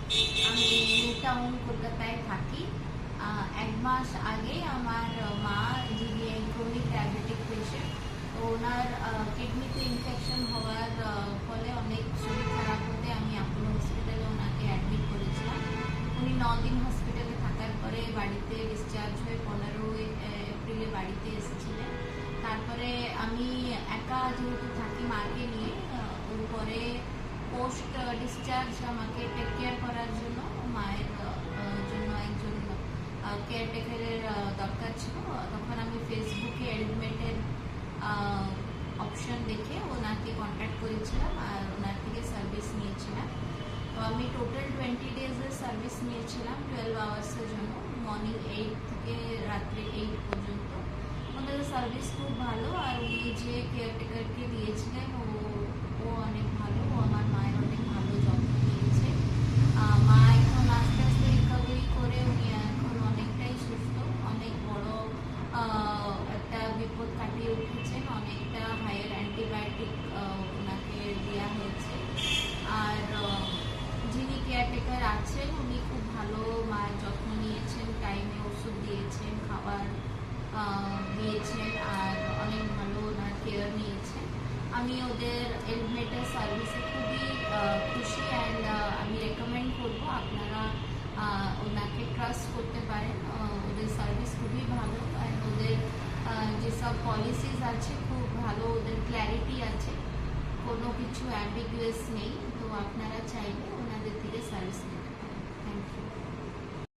আমি new town কলকাতায় থাকি। 1 মাস আগে আমার মা, যিনি ক্রনিক ডায়াবেটিক পেশেন্ট, তো ওনার কিডনিতে ইনফেকশন হওয়ার ফলে অনেক শরীর খারাপ হতে আমি অ্যাপোলো হসপিটালে ওনাকে অ্যাডমিট করেছিলাম। উনি 9 দিন হসপিটালে থাকার পরে বাড়িতে ডিসচার্জ হয়ে 15 এপ্রিলে বাড়িতে এসেছিলেন। তারপরে আমি একা যেহেতু থাকি মাকে নিয়ে, ওর পরে পোস্ট ডিসচার্জ আমাকে টেক কেয়ার করার জন্য মায়ের জন্য একজন কেয়ারটেকারের দরকার ছিল। তখন আমি ফেসবুকে এডমিটের অপশন দেখে ওনাকে কন্ট্যাক্ট করেছিলাম আর ওনার থেকে সার্ভিস নিয়েছিলাম। তো আমি টোটাল 20 ডেজের সার্ভিস নিয়েছিলাম 12 আওয়ার্সের জন্য, মর্নিং 8 থেকে রাত্রে 8 পর্যন্ত। ওনাদের সার্ভিস খুব ভালো, আর উনি যে কেয়ারটেকারকে দিয়েছিলেন ও অনেক ভালো, ও আমার মায়ের অনেক ভালো যত্ন নিয়েছে। মা এখন আস্তে আস্তে রিকভারি করে উনি এখন অনেকটাই সুস্থ, অনেক বড় একটা বিপদ কাটিয়ে উঠেছেন, অনেকটা হায়ার অ্যান্টিবায়োটিক ওনাকে দেওয়া হয়েছে। আর যিনি কেয়ারটেকার আছেন উনি খুব ভালো মায়ের যত্ন নিয়েছেন, টাইমে ওষুধ দিয়েছেন, খাবার দিয়েছেন, আর অনেক ভালো ওনার কেয়ার নিয়েছেন। আমি ওদের এডমিটের সার্ভিসে খুবই খুশি, অ্যান্ড আমি রেকমেন্ড করবো আপনারা ওনাকে ট্রাস্ট করতে পারেন। ওদের সার্ভিস খুবই ভালো, অ্যান্ড ওদের যেসব পলিসিস আছে খুব ভালো, ওদের ক্ল্যারিটি আছে, কোনো কিছু অ্যাম্বিগুয়াস নেই। তো আপনারা চাইলে ওনাদের থেকে সার্ভিস নিতে পারেন। Thank you.